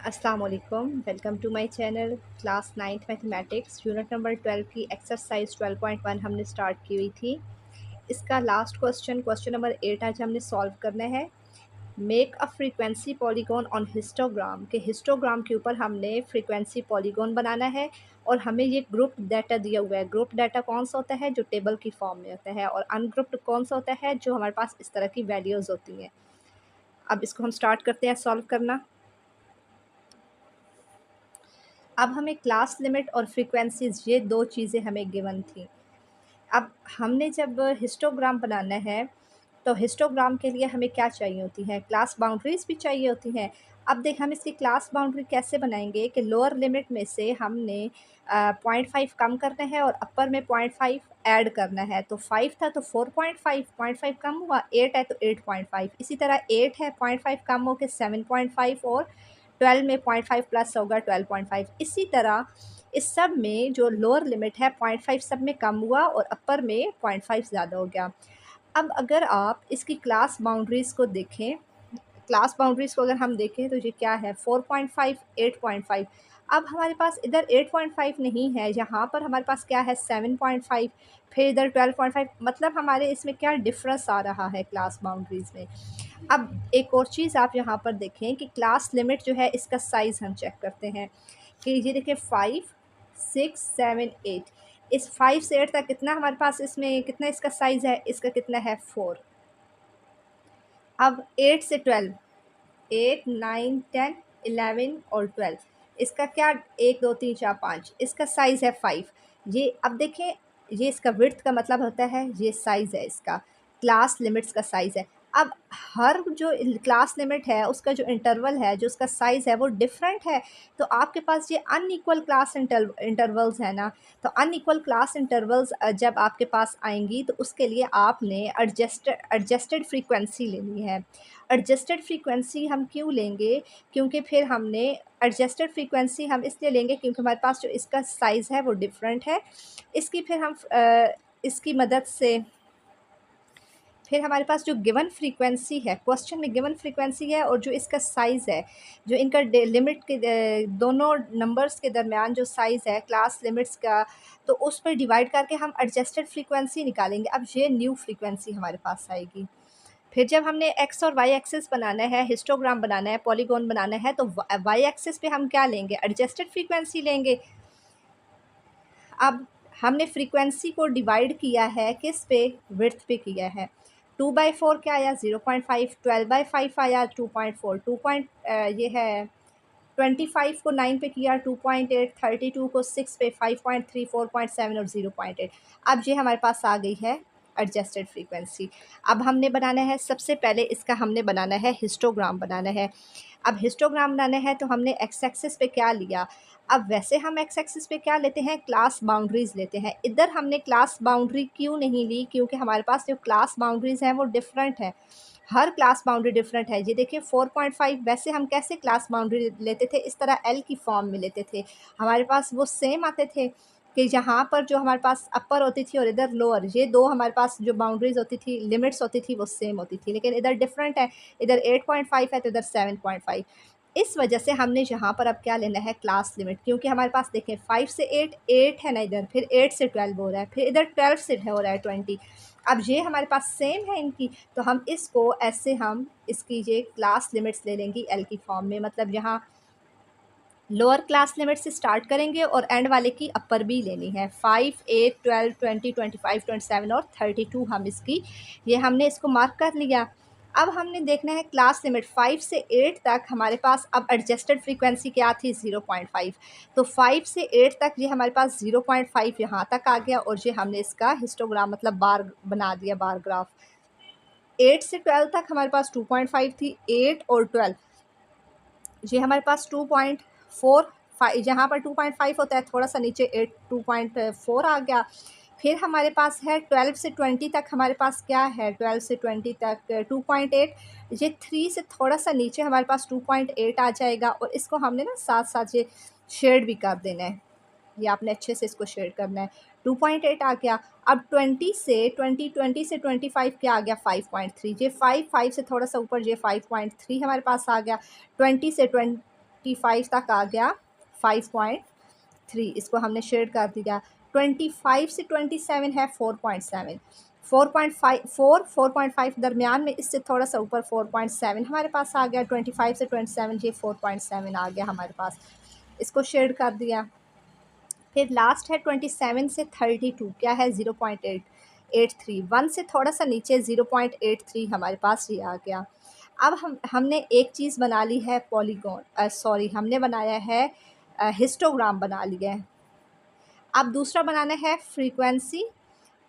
अस्सलाम वालेकुम। Welcome to my channel. Class 9th mathematics unit number 12 की एक्सरसाइज 12.1 हमने स्टार्ट की हुई थी। इसका लास्ट क्वेश्चन नंबर 8 आज हमने सॉल्व करना है। Make a frequency polygon on histogram के हिस्टोग्राम के ऊपर हमने फ्रीक्वेंसी पॉलीगॉन बनाना है और हमें ये ग्रुप डाटा दिया हुआ है। ग्रुप डाटा कौन सा होता है? जो टेबल की फॉर्म में होता है, और अनग्रुप्ड कौन सा होता है? जो हमारे पास इस तरह की वैल्यूज़ होती हैं। अब इसको हम स्टार्ट करते हैं सॉल्व करना। अब हमें क्लास लिमिट और फ्रीक्वेंसीज, ये दो चीज़ें हमें गिवन थी। अब हमने जब हिस्टोग्राम बनाना है तो हिस्टोग्राम के लिए हमें क्या चाहिए होती है? क्लास बाउंड्रीज भी चाहिए होती हैं। अब देख हम इसकी क्लास बाउंड्री कैसे बनाएंगे कि लोअर लिमिट में से हमने 0.5 कम करना है और अपर में 0.5 ऐड करना है। तो 5 था तो 4.5, 0.5 कम हुआ, 8 है तो 8.5, इसी तरह 8 है 0.5 कम होकर 7.5, और 12 में 0.5 प्लस होगा 12.5। इसी तरह इस सब में जो लोअर लिमिट है 0.5 सब में कम हुआ और अपर में 0.5 ज़्यादा हो गया। अब अगर आप इसकी क्लास बाउंड्रीज़ को देखें, क्लास बाउंड्रीज़ को अगर हम देखें तो ये क्या है? 4.5, 8.5। अब हमारे पास इधर 8.5 नहीं है, यहाँ पर हमारे पास क्या है? 7.5, फिर इधर 12.5। मतलब हमारे इसमें क्या डिफरेंस आ रहा है क्लास बाउंड्रीज़ में। अब एक और चीज़ आप यहाँ पर देखें कि क्लास लिमिट जो है इसका साइज़ हम चेक करते हैं कि ये देखिए 5, 6, 7, 8। इस 5 से 8 तक कितना हमारे पास इसमें कितना इसका साइज़ है? इसका कितना है? 4। अब 8 से 12, 8, 9, 10, 11 और 12, इसका क्या? 1, 2, 3, 4, 5, इसका साइज़ है 5। ये अब देखें, ये इसका विड्थ का मतलब होता है, ये साइज़ है इसका, क्लास लिमिट्स का साइज़ है। अब हर जो क्लास लिमिट है उसका जो इंटरवल है, जो उसका साइज़ है वो डिफरेंट है। तो आपके पास ये अनइक्वल क्लास इंटरवल्स है ना, तो अनइक्वल क्लास इंटरवल्स जब आपके पास आएंगी तो उसके लिए आपने एडजस्टेड फ्रीक्वेंसी लेनी है। एडजस्टेड फ्रीक्वेंसी हम क्यों लेंगे? क्योंकि फिर हमने एडजस्टेड फ्रीक्वेंसी हम इसलिए लेंगे क्योंकि हमारे पास जो इसका साइज़ है वो डिफरेंट है। इसकी फिर हम इसकी मदद से फिर हमारे पास जो गिवन फ्रीक्वेंसी है, क्वेश्चन में गिवन फ्रीक्वेंसी है और जो इसका साइज़ है, जो इनका लिमिट के दोनों नंबर्स के दरमियान जो साइज़ है क्लास लिमिट्स का, तो उस पर डिवाइड करके हम एडजस्टेड फ्रीक्वेंसी निकालेंगे। अब ये न्यू फ्रीक्वेंसी हमारे पास आएगी। फिर जब हमने एक्स और वाई एक्सिस बनाना है, हिस्टोग्राम बनाना है, पॉलीगॉन बनाना है, तो वाई एक्सिस पे हम क्या लेंगे? एडजस्टेड फ्रीक्वेंसी लेंगे। अब हमने फ्रीक्वेंसी को डिवाइड किया है किस पे? विड्थ पे किया है। 2/4 क्या आया? 0.5। 12/5 आया 2.4। ये है 25 को 9 पे किया 2.8, 32 को 6 पे 5.3, 4.7 और 0.8। अब ये हमारे पास आ गई है एडजस्टेड फ्रीक्वेंसी। अब हमने बनाना है, सबसे पहले इसका हमने बनाना है हिस्टोग्राम बनाना है। अब हिस्टोग्राम बनाना है तो हमने एक्स एक्सिस पे क्या लिया? अब वैसे हम एक्स एक्सिस पे क्या लेते हैं? क्लास बाउंड्रीज़ लेते हैं। इधर हमने क्लास बाउंड्री क्यों नहीं ली? क्योंकि हमारे पास जो क्लास बाउंड्रीज़ हैं वो डिफरेंट है। हर क्लास बाउंड्री डिफरेंट है। ये देखिए 4.5, वैसे हम कैसे क्लास बाउंड्री लेते थे? इस तरह एल की फॉर्म में लेते थे। हमारे पास वो सेम आते थे कि यहाँ पर जो हमारे पास अपर होती थी और इधर लोअर, ये दो हमारे पास जो बाउंड्रीज़ होती थी, लिमिट्स होती थी, वो सेम होती थी। लेकिन इधर डिफरेंट है, इधर 8.5 है तो इधर 7.5। इस वजह से हमने यहाँ पर अब क्या लेना है? Class limit. क्योंकि हमारे पास देखें 5 से 8, 8 है ना इधर, फिर 8 से 12 हो रहा है, फिर इधर 12 से हो रहा है 20। अब ये हमारे पास सेम है इनकी, तो हम इसको ऐसे हम इसकी ये क्लास लिमिट्स ले लेंगी एल की फॉर्म में। मतलब यहाँ लोअर क्लास लिमिट से स्टार्ट करेंगे और एंड वाले की अपर भी लेनी है। 5, 8, 12, 20, 25, 27 और 32 हम इसकी, ये हमने इसको मार्क कर लिया। अब हमने देखना है क्लास लिमिट 5 से 8 तक हमारे पास अब एडजस्टेड फ्रीक्वेंसी क्या थी? 0.5। तो 5 से 8 तक ये हमारे पास 0.5 यहाँ तक आ गया और ये हमने इसका हिस्टोग्राम मतलब बार बना दिया, बार ग्राफ। 8 से 12 तक हमारे पास 2.5 थी, 8 और 12 ये हमारे पास 2.45, जहाँ पर 2.5 होता है थोड़ा सा नीचे 8, 2.4 आ गया। फिर हमारे पास है 12 से 20 तक, हमारे पास क्या है? 12 से 20 तक 2.8, ये 3 से थोड़ा सा नीचे हमारे पास 2.8 आ जाएगा। और इसको हमने ना साथ साथ ये शेड भी कर देना है, ये आपने अच्छे से इसको शेड करना है। 2.8 आ गया। अब 20 से 25 क्या आ गया? 5.3। ये 5 से थोड़ा सा ऊपर, ये 5.3 हमारे पास आ गया। 20 से 25 तक आ गया 5.3, इसको हमने शेड कर दिया। 25 से 27 है 4.7, 4.5 दरमियान में, इससे थोड़ा सा ऊपर 4.7 हमारे पास आ गया। 25 से 27 ये 4.7 आ गया हमारे पास, इसको शेड कर दिया। फिर लास्ट है 27 से 32, क्या है 0.883, 1 से थोड़ा सा नीचे 0.83 हमारे पास ये आ गया। अब हमने एक चीज़ बना ली है पॉलीगॉन, सॉरी हमने बनाया है हिस्टोग्राम बना लिया है। अब दूसरा बनाना है फ्रीक्वेंसी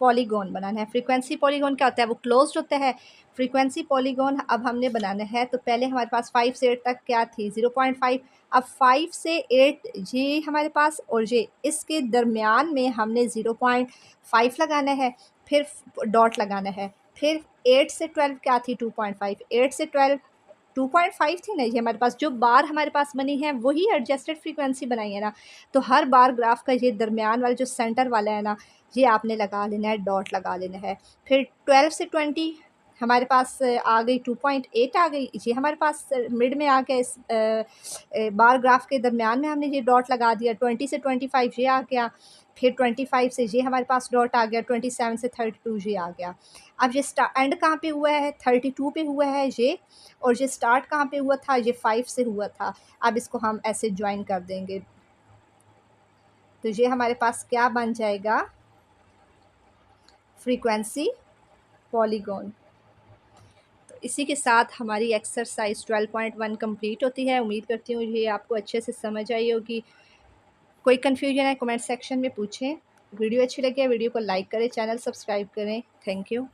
पॉलीगॉन बनाना है। फ्रीक्वेंसी पॉलीगॉन क्या होता है, वो क्लोज्ड होता है। फ्रीक्वेंसी पॉलीगॉन अब हमने बनाना है, तो पहले हमारे पास 5 से 8 तक क्या थी 0.5, अब 5 से 8 ये हमारे पास, और ये इसके दरमियान में हमने 0.5 लगाना है, फिर डॉट लगाना है। फिर 8 से 12 क्या थी 2.5, 8 से 12 2.5 थी ना, ये हमारे पास जो बार हमारे पास बनी है वही एडजस्टेड फ्रीक्वेंसी बनाई है ना। तो हर बार ग्राफ का ये दरमियान वाला जो सेंटर वाला है ना, ये आपने लगा लेना है, डॉट लगा लेना है। फिर 12 से 20 हमारे पास आ गई 2.8 आ गई, ये हमारे पास मिड में आ गया। इस बार ग्राफ के दरमियान में हमने ये डॉट लगा दिया। 20 से 25 ये आ गया। फिर 25 से ये हमारे पास डॉट आ गया। 27 से 32 ये आ गया। अब ये एंड कहाँ पे हुआ है 32 पे हुआ है ये, और ये स्टार्ट कहाँ पे हुआ था, ये 5 से हुआ था। अब इसको हम ऐसे ज्वाइन कर देंगे, तो ये हमारे पास क्या बन जाएगा, फ्रीक्वेंसी पॉलीगॉन। तो इसी के साथ हमारी एक्सरसाइज 12.1 कंप्लीट होती है। उम्मीद करती हूँ ये आपको अच्छे से समझ आई होगी। कोई कन्फ्यूजन है कमेंट सेक्शन में पूछें। वीडियो अच्छी लगी है वीडियो को लाइक करें, चैनल सब्सक्राइब करें। Thank you.